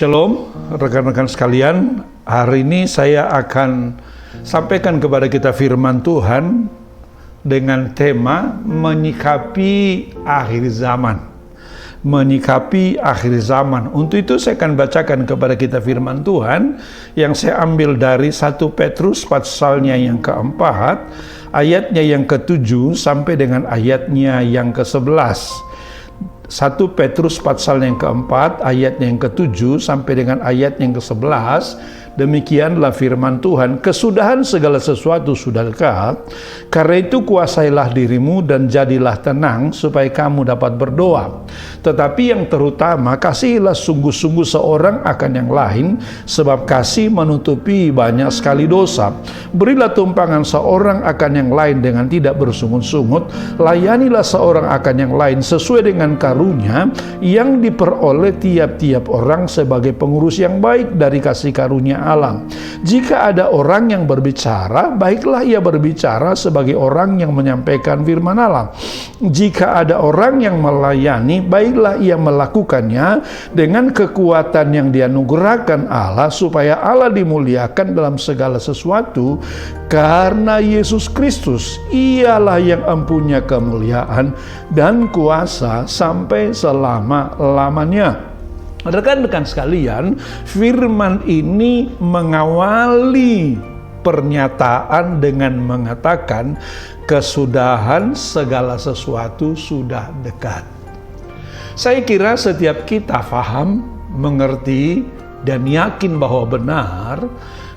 Shalom rekan-rekan sekalian, hari ini saya akan sampaikan kepada kita firman Tuhan dengan tema menyikapi akhir zaman. Menyikapi akhir zaman. Untuk itu saya akan bacakan kepada kita firman Tuhan yang saya ambil dari 1 Petrus pasalnya yang keempat, ayatnya yang ke-7 sampai dengan ayatnya yang ke-11. 1 Petrus pasal yang keempat, ayatnya yang ke-7 sampai dengan ayat yang ke-11. Demikianlah firman Tuhan, kesudahan segala sesuatu sudah dekat, karena itu kuasailah dirimu dan jadilah tenang supaya kamu dapat berdoa. Tetapi yang terutama, kasihilah sungguh-sungguh seorang akan yang lain, sebab kasih menutupi banyak sekali dosa. Berilah tumpangan seorang akan yang lain dengan tidak bersungut-sungut, layanilah seorang akan yang lain sesuai dengan karunia yang diperoleh tiap-tiap orang sebagai pengurus yang baik dari kasih karunia Allah. Jika ada orang yang berbicara, baiklah ia berbicara sebagai orang yang menyampaikan firman Allah. Jika ada orang yang melayani, baiklah ia melakukannya dengan kekuatan yang dianugerahkan Allah, supaya Allah dimuliakan dalam segala sesuatu, karena Yesus Kristus ialah yang mempunyai kemuliaan dan kuasa sampai selama-lamanya. Rekan-rekan sekalian, firman ini mengawali pernyataan dengan mengatakan kesudahan segala sesuatu sudah dekat. Saya kira setiap kita paham, mengerti, dan yakin bahwa benar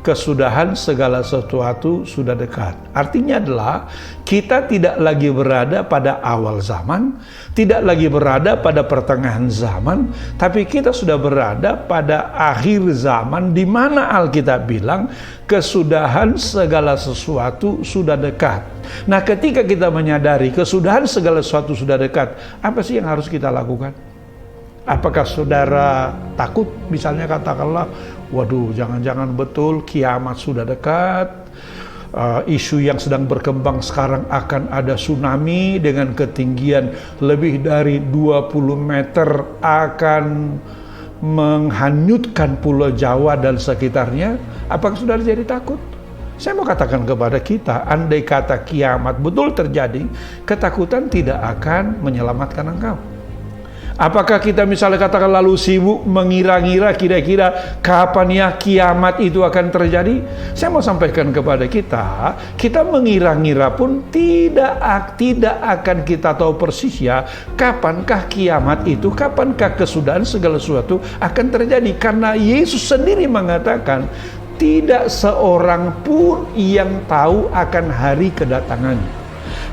kesudahan segala sesuatu sudah dekat. Artinya adalah kita tidak lagi berada pada awal zaman, tidak lagi berada pada pertengahan zaman, tapi kita sudah berada pada akhir zaman, di mana Alkitab bilang kesudahan segala sesuatu sudah dekat. Nah, ketika kita menyadari kesudahan segala sesuatu sudah dekat, apa sih yang harus kita lakukan? Apakah saudara takut? Misalnya katakanlah, waduh, jangan-jangan betul kiamat sudah dekat. Isu yang sedang berkembang sekarang akan ada tsunami dengan ketinggian lebih dari 20 meter akan menghanyutkan Pulau Jawa dan sekitarnya. Apakah saudara jadi takut? Saya mau katakan kepada kita, andai kata kiamat betul terjadi, ketakutan tidak akan menyelamatkan engkau. Apakah kita misalnya katakan lalu sibuk mengira-ngira kira-kira kapan ya kiamat itu akan terjadi? Saya mau sampaikan kepada kita mengira-ngira pun tidak akan kita tahu persis ya kapankah kiamat itu, kapankah kesudahan segala sesuatu akan terjadi. Karena Yesus sendiri mengatakan tidak seorang pun yang tahu akan hari kedatangannya.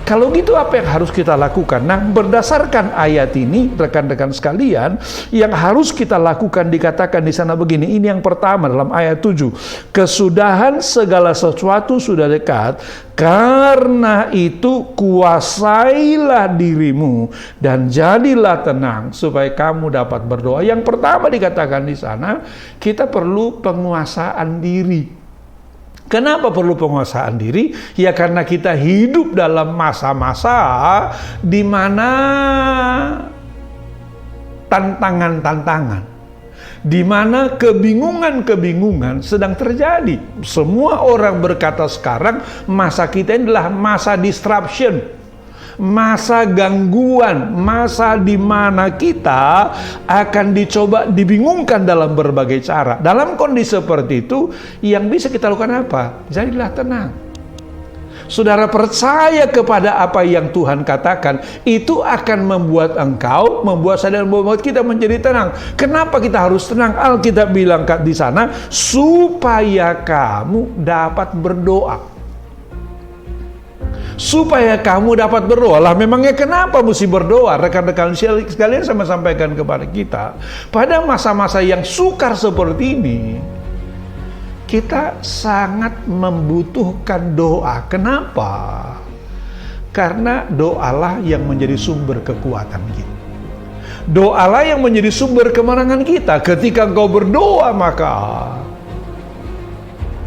Kalau gitu apa yang harus kita lakukan? Nah, berdasarkan ayat ini, rekan-rekan sekalian, yang harus kita lakukan dikatakan di sana begini. Ini yang pertama dalam ayat 7. Kesudahan segala sesuatu sudah dekat, karena itu kuasailah dirimu dan jadilah tenang supaya kamu dapat berdoa. Yang pertama dikatakan di sana, kita perlu penguasaan diri. Kenapa perlu penguasaan diri? Ya karena kita hidup dalam masa-masa di mana tantangan-tantangan, di mana kebingungan-kebingungan sedang terjadi. Semua orang berkata sekarang masa kita ini adalah masa disruption, masa gangguan, masa di mana kita akan dicoba dibingungkan dalam berbagai cara. Dalam kondisi seperti itu, yang bisa kita lakukan apa? Jadilah tenang. Saudara percaya kepada apa yang Tuhan katakan, itu akan membuat saya dan membuat kita menjadi tenang. Kenapa kita harus tenang? Alkitab bilang di sana, supaya kamu dapat berdoa. Supaya kamu dapat berdoa. Lah memangnya kenapa mesti berdoa? Rekan-rekan sekalian, saya sampaikan kepada kita, pada masa-masa yang sukar seperti ini, kita sangat membutuhkan doa. Kenapa? Karena doalah yang menjadi sumber kekuatan kita. Doalah yang menjadi sumber kemenangan kita. Ketika engkau berdoa, maka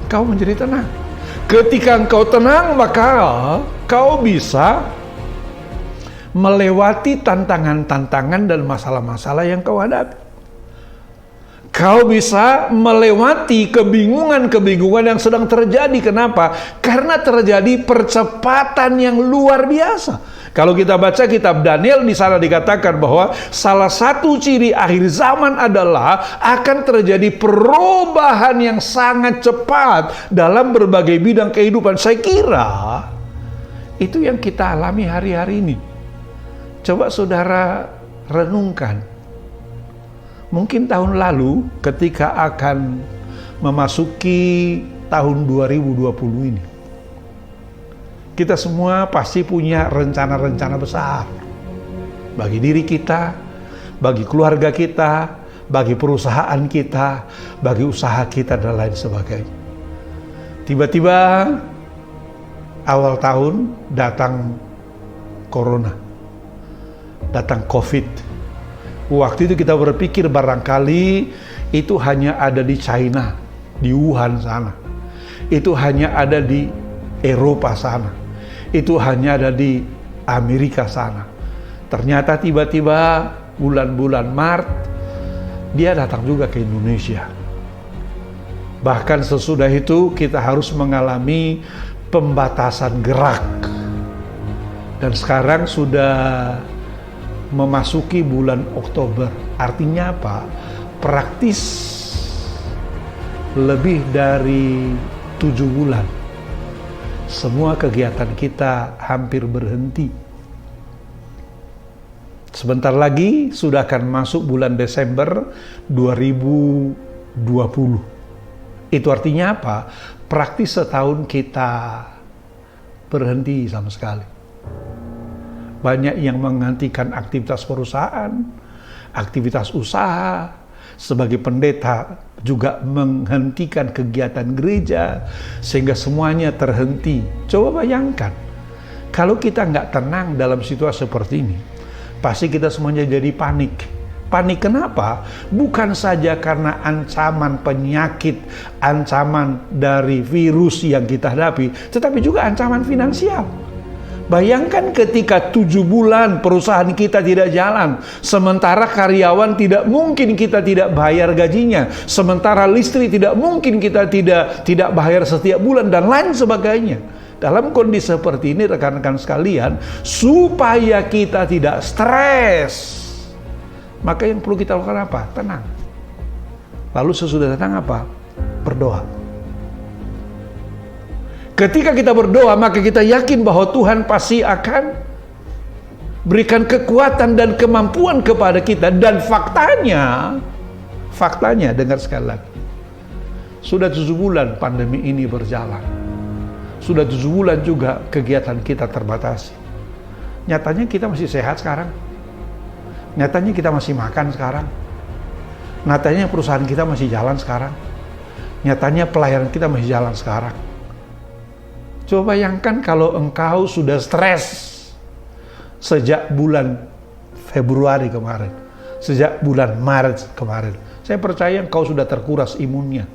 kau menjadi tenang. Ketika engkau tenang, maka kau bisa melewati tantangan-tantangan dan masalah-masalah yang kau hadapi. Kau bisa melewati kebingungan-kebingungan yang sedang terjadi. Kenapa? Karena terjadi percepatan yang luar biasa. Kalau kita baca kitab Daniel, di sana dikatakan bahwa salah satu ciri akhir zaman adalah akan terjadi perubahan yang sangat cepat dalam berbagai bidang kehidupan. Saya kira itu yang kita alami hari-hari ini. Coba saudara renungkan. Mungkin tahun lalu ketika akan memasuki tahun 2020 ini, kita semua pasti punya rencana-rencana besar. Bagi diri kita, bagi keluarga kita, bagi perusahaan kita, bagi usaha kita dan lain sebagainya. Tiba-tiba awal tahun datang corona, datang COVID. Waktu itu kita berpikir barangkali itu hanya ada di China, di Wuhan sana. Itu hanya ada di Eropa sana. Itu hanya ada di Amerika sana. Ternyata tiba-tiba bulan-bulan Maret, dia datang juga ke Indonesia. Bahkan sesudah itu kita harus mengalami pembatasan gerak. Dan sekarang sudah memasuki bulan Oktober. Artinya apa? Praktis lebih dari 7 bulan. Semua kegiatan kita hampir berhenti. Sebentar lagi sudah akan masuk bulan Desember 2020. Itu artinya apa? Praktis setahun kita berhenti sama sekali. Banyak yang menghentikan aktivitas perusahaan, aktivitas usaha. Sebagai pendeta juga menghentikan kegiatan gereja, sehingga semuanya terhenti. Coba bayangkan, kalau kita nggak tenang dalam situasi seperti ini, pasti kita semuanya jadi panik. Panik kenapa? Bukan saja karena ancaman penyakit, ancaman dari virus yang kita hadapi, tetapi juga ancaman finansial. Bayangkan ketika 7 bulan perusahaan kita tidak jalan, sementara karyawan tidak mungkin kita tidak bayar gajinya, sementara listrik tidak mungkin kita tidak bayar setiap bulan dan lain sebagainya. Dalam kondisi seperti ini rekan-rekan sekalian, supaya kita tidak stres, maka yang perlu kita lakukan apa? Tenang. Lalu sesudah tenang apa? Berdoa. Ketika kita berdoa, maka kita yakin bahwa Tuhan pasti akan berikan kekuatan dan kemampuan kepada kita. Dan faktanya, dengar sekali lagi, sudah 7 bulan pandemi ini berjalan. Sudah 7 bulan juga kegiatan kita terbatasi. Nyatanya kita masih sehat sekarang. Nyatanya kita masih makan sekarang. Nyatanya perusahaan kita masih jalan sekarang. Nyatanya pelayanan kita masih jalan sekarang. Coba bayangkan kalau engkau sudah stres sejak bulan Februari kemarin, sejak bulan Maret kemarin. Saya percaya engkau sudah terkuras imunnya.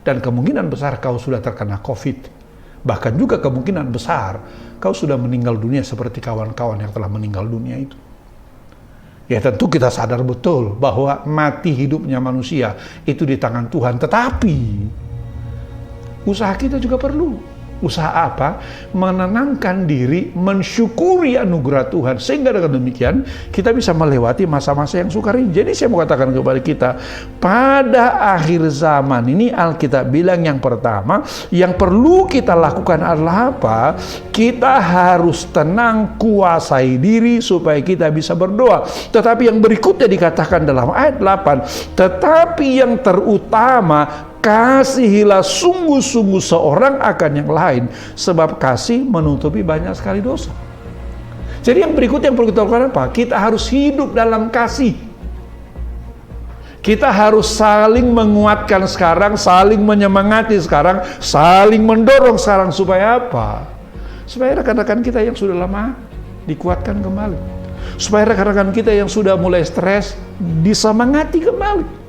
Dan kemungkinan besar kau sudah terkena COVID. Bahkan juga kemungkinan besar kau sudah meninggal dunia seperti kawan-kawan yang telah meninggal dunia itu. Ya tentu kita sadar betul bahwa mati hidupnya manusia itu di tangan Tuhan. Tetapi usaha kita juga perlu. Usaha apa? Menenangkan diri, mensyukuri anugerah Tuhan. Sehingga dengan demikian, kita bisa melewati masa-masa yang sukar ini. Jadi saya mau katakan kepada kita, pada akhir zaman ini Alkitab bilang yang pertama, yang perlu kita lakukan adalah apa? Kita harus tenang, kuasai diri supaya kita bisa berdoa. Tetapi yang berikutnya dikatakan dalam ayat 8, tetapi yang terutama, kasihilah sungguh-sungguh seorang akan yang lain, sebab kasih menutupi banyak sekali dosa. Jadi yang berikutnya yang perlu kita lakukan apa? Kita harus hidup dalam kasih. Kita harus saling menguatkan sekarang, saling menyemangati sekarang, saling mendorong sekarang. Supaya apa? Supaya rekan-rekan kita yang sudah lama dikuatkan kembali. Supaya rekan-rekan kita yang sudah mulai stres disemangati kembali.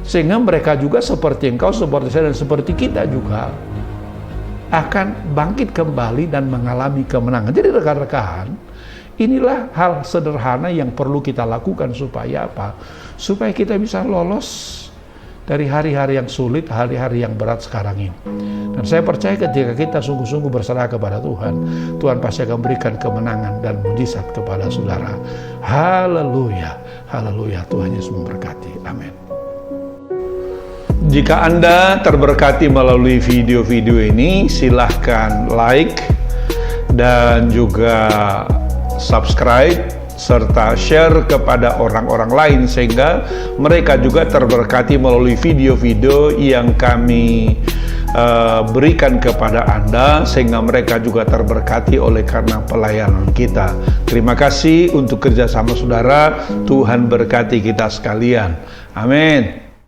Sehingga mereka juga seperti engkau, seperti saya, dan seperti kita juga akan bangkit kembali dan mengalami kemenangan. Jadi rekan-rekan, inilah hal sederhana yang perlu kita lakukan supaya apa? Supaya kita bisa lolos dari hari-hari yang sulit, hari-hari yang berat sekarang ini. Dan saya percaya ketika kita sungguh-sungguh berserah kepada Tuhan, Tuhan pasti akan berikan kemenangan dan mujizat kepada saudara. Haleluya, haleluya. Tuhan Yesus memberkati. Amin. Jika Anda terberkati melalui video-video ini, silahkan like dan juga subscribe serta share kepada orang-orang lain sehingga mereka juga terberkati melalui video-video yang kami berikan kepada Anda, sehingga mereka juga terberkati oleh karena pelayanan kita. Terima kasih untuk kerjasama saudara. Tuhan berkati kita sekalian. Amin.